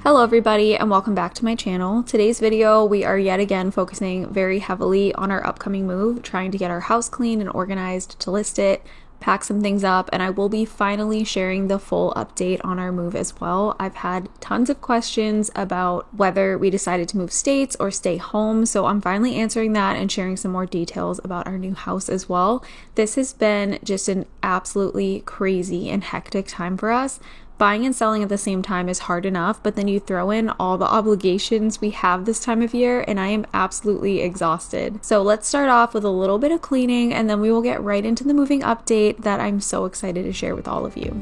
Hello everybody and welcome back to my channel. Today's video we are yet again focusing very heavily on our upcoming move, trying to get our house clean and organized to list it, pack some things up, and I will be finally sharing the full update on our move as well. I've had tons of questions about whether we decided to move states or stay home, so I'm finally answering that and sharing some more details about our new house as well. This has been just an absolutely crazy and hectic time for us. Buying and selling at the same time is hard enough, but then you throw in all the obligations we have this time of year and I am absolutely exhausted. So let's start off with a little bit of cleaning and then we will get right into the moving update that I'm so excited to share with all of you.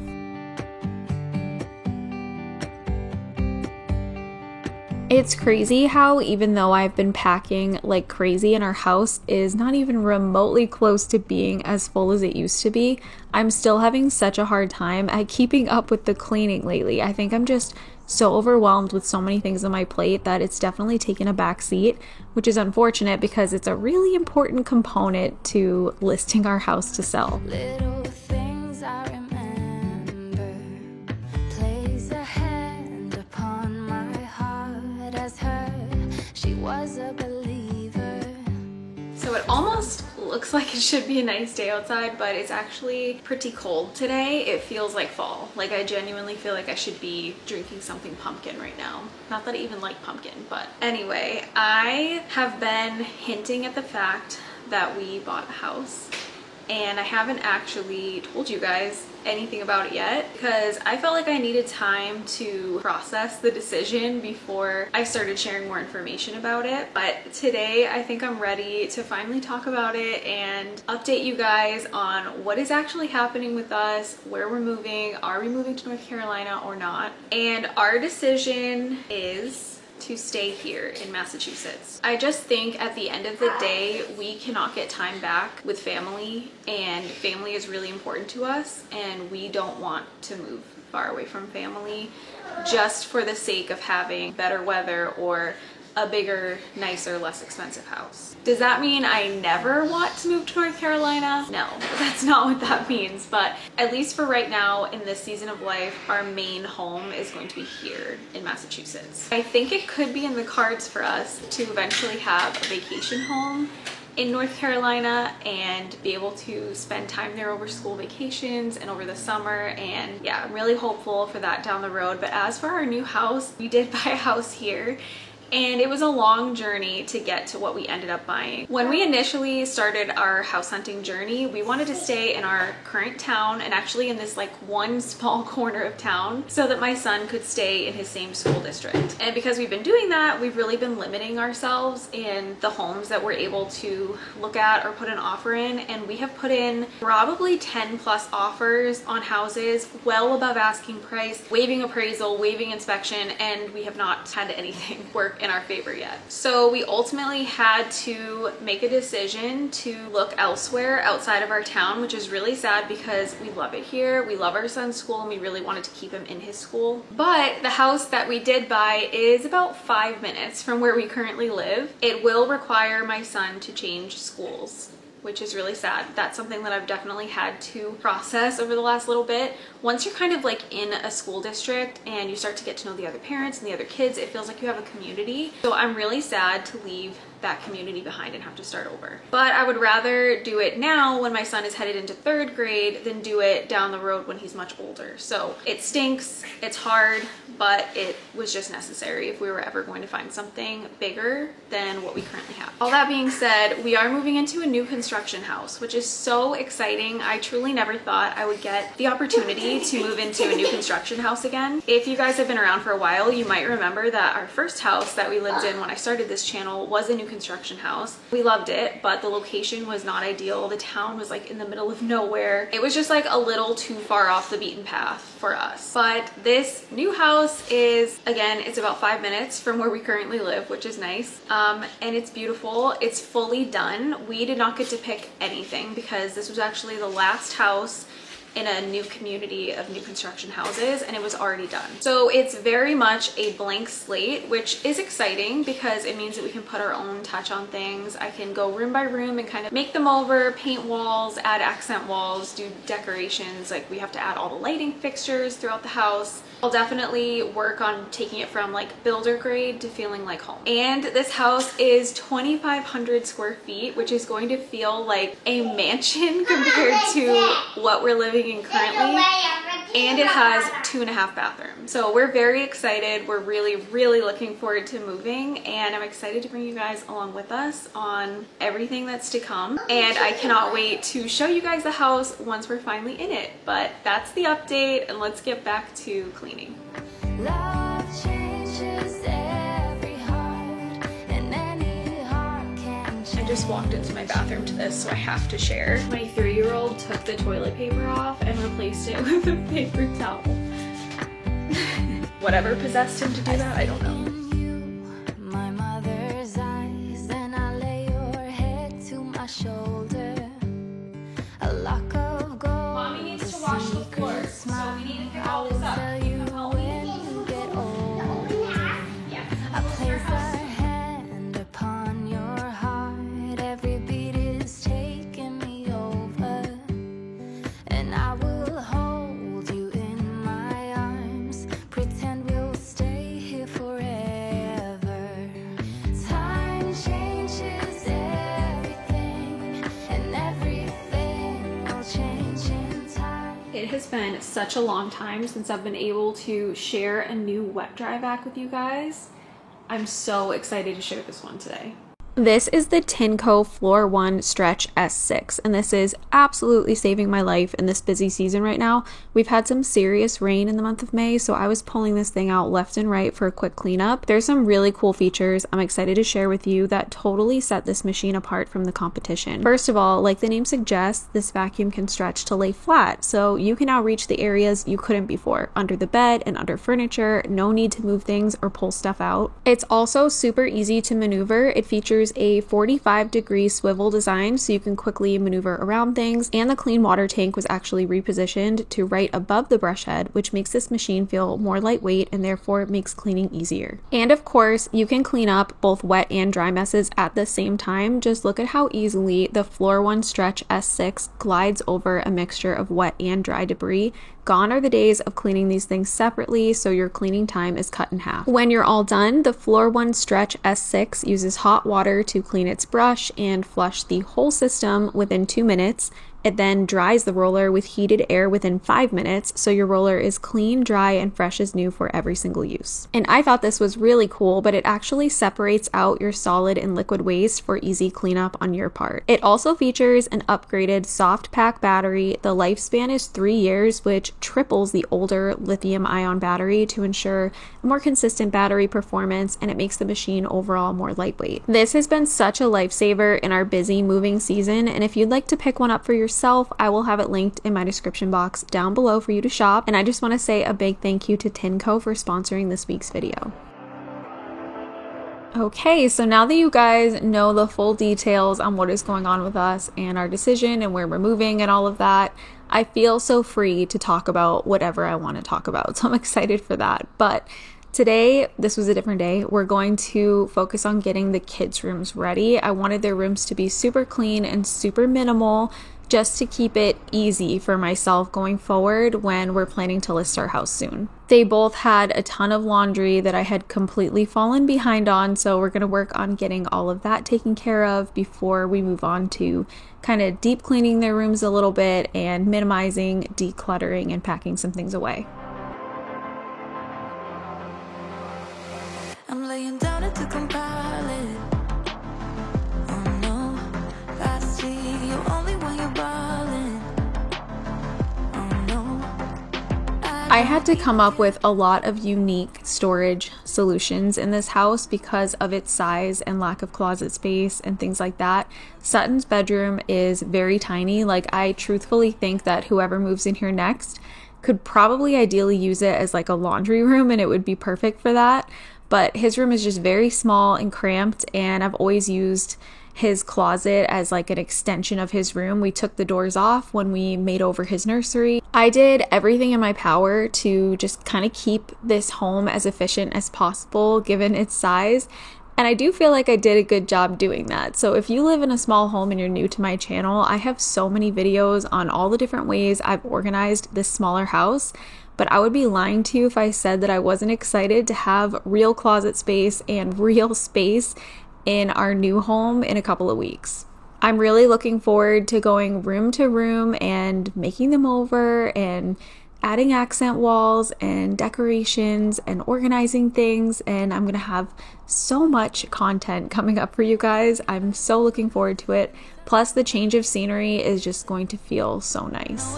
It's crazy how even though I've been packing like crazy and our house is not even remotely close to being as full as it used to be, I'm still having such a hard time at keeping up with the cleaning lately. I think I'm just so overwhelmed with so many things on my plate that it's definitely taken a back seat, which is unfortunate because it's a really important component to listing our house to sell. Little things I remember, plays a hand upon my heart as her, she was a believer. So it almost looks like it should be a nice day outside, but it's actually pretty cold today. It feels like fall. Like I genuinely feel like I should be drinking something pumpkin right now. Not that I even like pumpkin, but anyway, I have been hinting at the fact that we bought a house and I haven't actually told you guys anything about it yet because I felt like I needed time to process the decision before I started sharing more information about it. But today I think I'm ready to finally talk about it and update you guys on what is actually happening with us, where we're moving, are we moving to North Carolina or not. And our decision is to stay here in Massachusetts. I just think at the end of the day, we cannot get time back with family, and family is really important to us, and we don't want to move far away from family just for the sake of having better weather or a bigger, nicer, less expensive house. Does that mean I never want to move to North Carolina? No, that's not what that means. But at least for right now, in this season of life, our main home is going to be here in Massachusetts. I think it could be in the cards for us to eventually have a vacation home in North Carolina and be able to spend time there over school vacations and over the summer. And yeah, I'm really hopeful for that down the road. But as for our new house, we did buy a house here, and it was a long journey to get to what we ended up buying. When we initially started our house hunting journey, we wanted to stay in our current town and actually in this like one small corner of town so that my son could stay in his same school district. And because we've been doing that, we've really been limiting ourselves in the homes that we're able to look at or put an offer in. And we have put in probably 10 plus offers on houses well above asking price, waiving appraisal, waiving inspection, and we have not had anything work in our favor yet. So we ultimately had to make a decision to look elsewhere outside of our town, which is really sad because we love it here. We love our son's school and we really wanted to keep him in his school. But the house that we did buy is about 5 minutes from where we currently live. It will require my son to change schools, which is really sad. That's something that I've definitely had to process over the last little bit. Once you're kind of like in a school district and you start to get to know the other parents and the other kids, it feels like you have a community. So I'm really sad to leave that community behind and have to start over. But I would rather do it now when my son is headed into 3rd grade than do it down the road when he's much older. So it stinks, it's hard, but it was just necessary if we were ever going to find something bigger than what we currently have. All that being said, we are moving into a new construction house, which is so exciting. I truly never thought I would get the opportunity to move into a new construction house again. If you guys have been around for a while, you might remember that our first house that we lived in when I started this channel was a new construction house. We loved it, but the location was not ideal. The town was like in the middle of nowhere. It was just like a little too far off the beaten path for us. But this new house is, again, it's about 5 minutes from where we currently live, which is nice. And it's beautiful. It's fully done. We did not get to pick anything because this was actually the last house in a new community of new construction houses, and it was already done. So it's very much a blank slate, which is exciting because it means that we can put our own touch on things. I can go room by room and kind of make them over, paint walls, add accent walls, do decorations. Like we have to add all the lighting fixtures throughout the house. I'll definitely work on taking it from like builder grade to feeling like home. And this house is 2,500 square feet, which is going to feel like a mansion compared to what we're living in currently. And it has 2.5 bathrooms. So we're very excited. We're really looking forward to moving, and I'm excited to bring you guys along with us on everything that's to come. And I cannot wait to show you guys the house once we're finally in it. But that's the update, and let's get back to cleaning. Love changes every heart, and any heart can change. I just walked into my bathroom to this, so I have to share. My 3-year-old took the toilet paper off and replaced it with a paper towel. Whatever possessed him to do that, I don't know. My mother's eyes, and I lay your head to my shoulder. A lock of gold. Mommy needs to wash the floor, so we need to pick all this up. It has been such a long time since I've been able to share a new wet dry vac with you guys. I'm so excited to share this one today. This is the Tineco Floor One Stretch S6, and this is absolutely saving my life in this busy season right now. We've had some serious rain in the month of May, so I was pulling this thing out left and right for a quick cleanup. There's some really cool features I'm excited to share with you that totally set this machine apart from the competition. First of all, like the name suggests, this vacuum can stretch to lay flat, so you can now reach the areas you couldn't before, under the bed and under furniture. No need to move things or pull stuff out. It's also super easy to maneuver. It features a 45-degree swivel design, so you can quickly maneuver around things, and the clean water tank was actually repositioned to right above the brush head, which makes this machine feel more lightweight and therefore makes cleaning easier. And of course, you can clean up both wet and dry messes at the same time. Just look at how easily the Floor One Stretch S6 glides over a mixture of wet and dry debris. Gone are the days of cleaning these things separately, so your cleaning time is cut in half. When you're all done, the Floor One Stretch S6 uses hot water to clean its brush and flush the whole system within 2 minutes. It then dries the roller with heated air within 5 minutes, so your roller is clean, dry, and fresh as new for every single use. And I thought this was really cool, but it actually separates out your solid and liquid waste for easy cleanup on your part. It also features an upgraded soft pack battery. The lifespan is 3 years, which triples the older lithium-ion battery to ensure more consistent battery performance, and it makes the machine overall more lightweight. This has been such a lifesaver in our busy moving season, and if you'd like to pick one up for yourself, I will have it linked in my description box down below for you to shop. And I just want to say a big thank you to Tineco for sponsoring this week's video. Okay, so now that you guys know the full details on what is going on with us and our decision and where we're moving and all of that, I feel so free to talk about whatever I want to talk about. So I'm excited for that. But today, this was a different day. We're going to focus on getting the kids' rooms ready. I wanted their rooms to be super clean and super minimal, just to keep it easy for myself going forward when we're planning to list our house soon. They both had a ton of laundry that I had completely fallen behind on, so we're going to work on getting all of that taken care of before we move on to kind of deep cleaning their rooms a little bit and minimizing, decluttering, and packing some things away. I'm laying down and to compile it. Oh no, I see you only when you're ballin'. Oh no. I had to come up with a lot of unique storage solutions in this house because of its size and lack of closet space and things like that. Sutton's bedroom is very tiny. Like, I truthfully think that whoever moves in here next could probably ideally use it as like a laundry room, and it would be perfect for that. But his room is just very small and cramped, and I've always used his closet as like an extension of his room. We took the doors off when we made over his nursery. I did everything in my power to just kind of keep this home as efficient as possible given its size. And I do feel like I did a good job doing that. So if you live in a small home and you're new to my channel, I have so many videos on all the different ways I've organized this smaller house. But I would be lying to you if I said that I wasn't excited to have real closet space and real space in our new home in a couple of weeks. I'm really looking forward to going room to room and making them over and adding accent walls and decorations and organizing things, and I'm gonna have so much content coming up for you guys. I'm so looking forward to it. Plus the change of scenery is just going to feel so nice.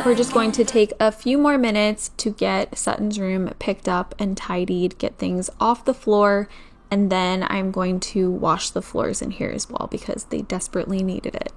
We're just going to take a few more minutes to get Sutton's room picked up and tidied, get things off the floor, and then I'm going to wash the floors in here as well because they desperately needed it.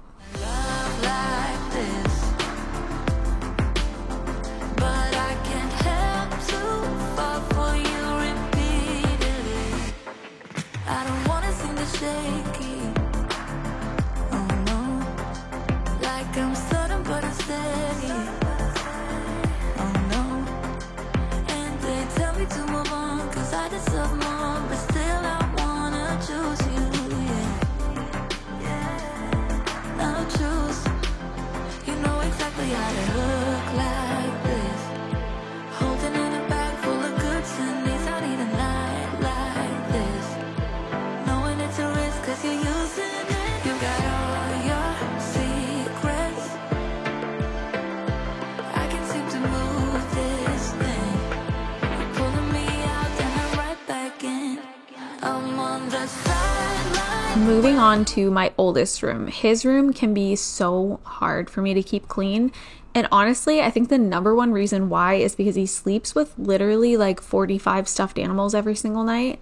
Moving on to my oldest room. His room can be so hard for me to keep clean. And honestly, I think the number one reason why is because he sleeps with literally like 45 stuffed animals every single night.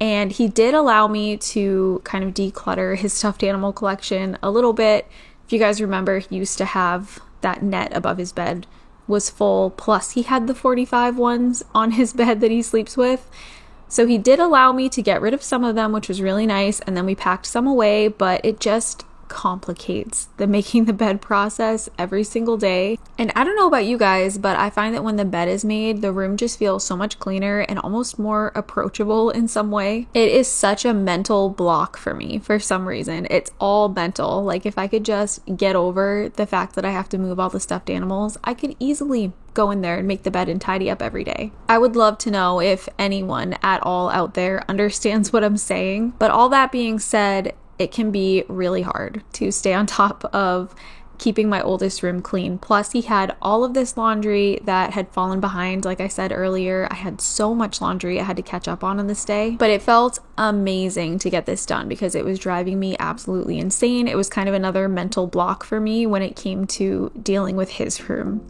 And he did allow me to kind of declutter his stuffed animal collection a little bit. If you guys remember, he used to have that net above his bed was full. Plus he had the 45 ones on his bed that he sleeps with. So he did allow me to get rid of some of them, which was really nice, and then we packed some away, but it just complicates the making the bed process every single day. And I don't know about you guys, but I find that when the bed is made, the room just feels so much cleaner and almost more approachable in some way. It is such a mental block for me for some reason. It's all mental. Like if I could just get over the fact that I have to move all the stuffed animals, I could easily go in there and make the bed and tidy up every day. I would love to know if anyone at all out there understands what I'm saying. But all that being said, it can be really hard to stay on top of keeping my oldest room clean. Plus, he had all of this laundry that had fallen behind. Like I said earlier, I had so much laundry I had to catch up on this day. But it felt amazing to get this done because it was driving me absolutely insane. It was kind of another mental block for me when it came to dealing with his room.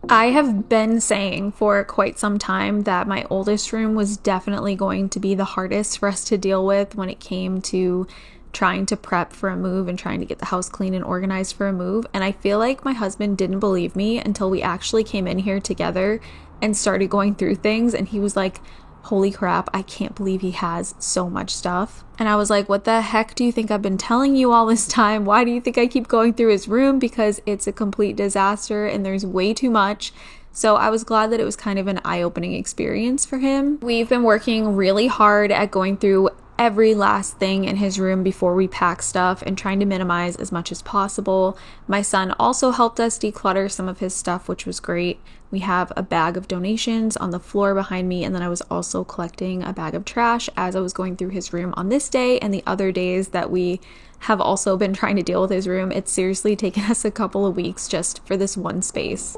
I have been saying for quite some time that my oldest room was definitely going to be the hardest for us to deal with when it came to trying to prep for a move and trying to get the house clean and organized for a move. And I feel like my husband didn't believe me until we actually came in here together and started going through things. And he was like, holy crap, I can't believe he has so much stuff. And I was like, what the heck do you think I've been telling you all this time? Why do you think I keep going through his room? Because it's a complete disaster and there's way too much. So I was glad that it was kind of an eye-opening experience for him. We've been working really hard at going through every last thing in his room before we pack stuff and trying to minimize as much as possible. My son also helped us declutter some of his stuff, which was great. We have a bag of donations on the floor behind me, and then I was also collecting a bag of trash as I was going through his room on this day and the other days that we have also been trying to deal with his room. It's seriously taken us a couple of weeks just for this one space.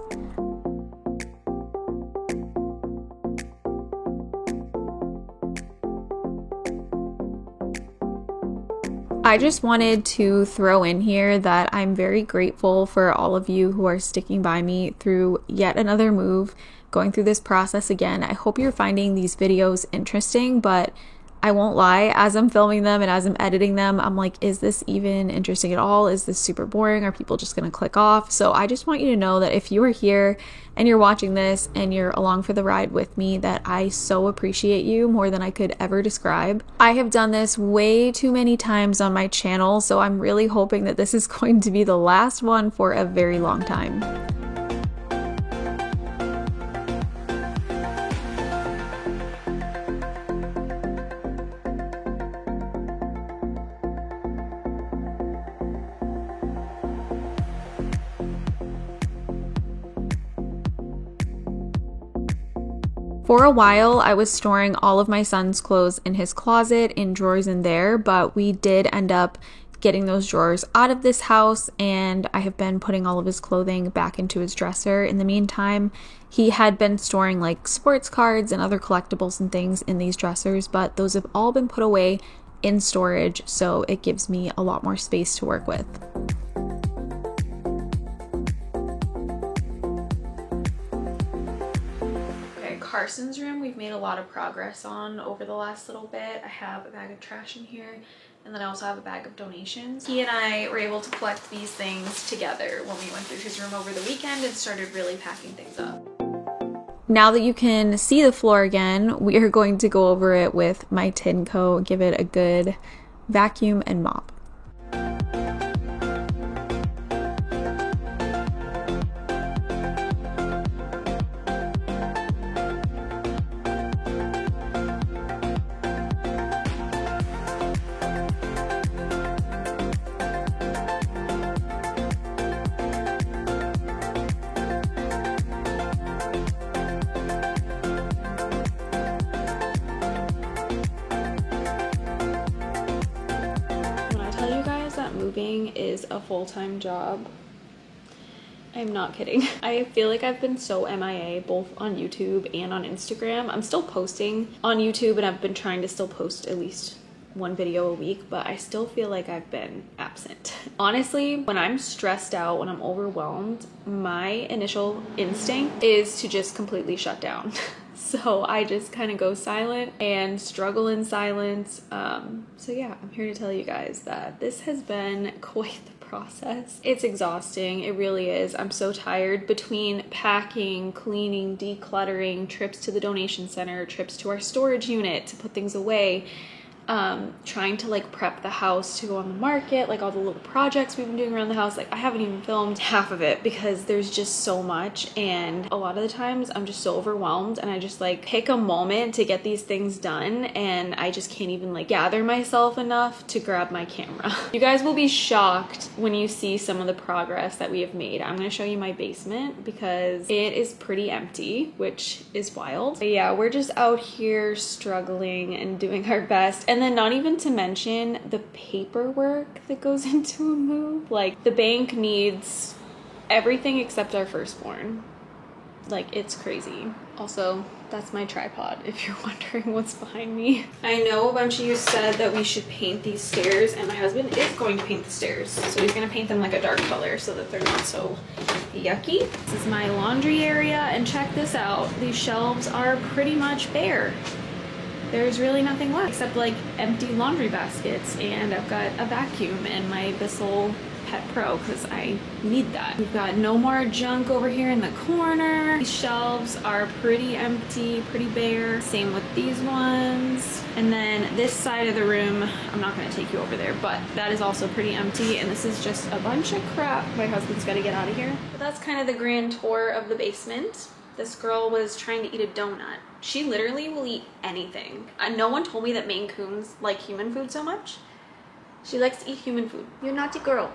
I just wanted to throw in here that I'm very grateful for all of you who are sticking by me through yet another move, going through this process again. I hope you're finding these videos interesting, but I won't lie, as I'm filming them and as I'm editing them, I'm like, is this even interesting at all? Is this super boring? Are people just gonna click off? So I just want you to know that if you are here and you're watching this and you're along for the ride with me, that I so appreciate you more than I could ever describe. I have done this way too many times on my channel, so I'm really hoping that this is going to be the last one for a very long time. For a while, I was storing all of my son's clothes in his closet, in drawers in there, but we did end up getting those drawers out of this house, and I have been putting all of his clothing back into his dresser. In the meantime, he had been storing like sports cards and other collectibles and things in these dressers, but those have all been put away in storage, so it gives me a lot more space to work with. Carson's room we've made a lot of progress on over the last little bit. I have a bag of trash in here, and then I also have a bag of donations. He and I were able to collect these things together when we went through his room over the weekend and started really packing things up. Now that you can see the floor again, we are going to go over it with my Tinco, give it a good vacuum and mop. Moving is a full-time job. I'm not kidding. I feel like I've been so MIA both on YouTube and on Instagram. I'm still posting on YouTube and I've been trying to still post at least one video a week, but I still feel like I've been absent. Honestly, when I'm stressed out, when I'm overwhelmed, my initial instinct is to just completely shut down. So I just kind of go silent and struggle in silence. So yeah, I'm here to tell you guys that this has been quite the process. It's exhausting, it really is. I'm so tired between packing, cleaning, decluttering, trips to the donation center, trips to our storage unit to put things away, trying to like prep the house to go on the market, like all the little projects we've been doing around the house. Like I haven't even filmed half of it because there's just so much, and a lot of the times I'm just so overwhelmed and I just like pick a moment to get these things done and I just can't even like gather myself enough to grab my camera. You guys will be shocked when you see some of the progress that we have made. I'm gonna show you my basement because it is pretty empty, which is wild. But yeah, we're just out here struggling and doing our best. And then not even to mention the paperwork that goes into a move. Like the bank needs everything except our firstborn. Like it's crazy. Also, that's my tripod if you're wondering what's behind me. I know a bunch of you said that we should paint these stairs, and my husband is going to paint the stairs. So he's gonna paint them like a dark color so that they're not so yucky. This is my laundry area, and check this out. These shelves are pretty much bare. There's really nothing left except like empty laundry baskets, and I've got a vacuum and my Bissell Pet Pro because I need that. We've got no more junk over here in the corner. These shelves are pretty empty, pretty bare. Same with these ones. And then this side of the room, I'm not gonna take you over there, but that is also pretty empty, and this is just a bunch of crap. My husband's gotta get out of here. But that's kind of the grand tour of the basement. This girl was trying to eat a donut. She literally will eat anything. No one told me that Maine Coons like human food so much. She likes to eat human food. You're a naughty girl,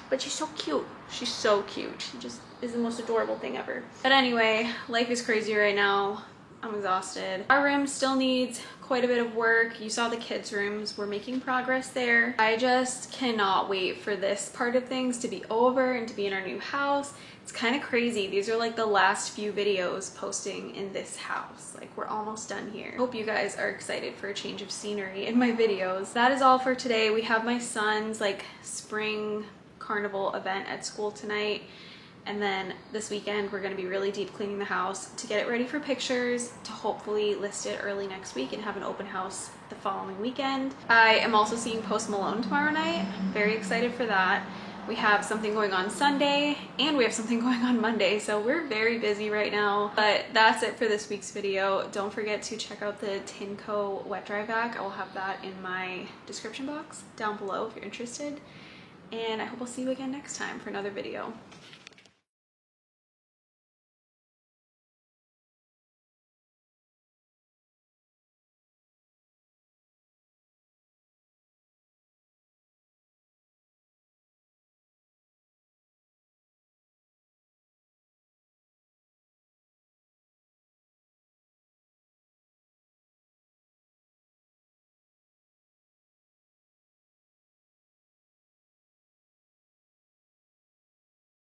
but she's so cute. She's so cute. She just is the most adorable thing ever. But anyway, life is crazy right now. I'm exhausted. Our room still needs quite a bit of work. You saw the kids' rooms. We're making progress there. I just cannot wait for this part of things to be over and to be in our new house. It's kind of crazy. These are like the last few videos posting in this house. Like we're almost done here. Hope you guys are excited for a change of scenery in my videos. That is all for today. We have my son's like spring carnival event at school tonight. And then this weekend, we're gonna be really deep cleaning the house to get it ready for pictures, to hopefully list it early next week and have an open house the following weekend. I am also seeing Post Malone tomorrow night. Very excited for that. We have something going on Sunday and we have something going on Monday, so we're very busy right now. But that's it for this week's video. Don't forget to check out the Tineco wet dry vac. I will have that in my description box down below if you're interested. And I hope I'll see you again next time for another video.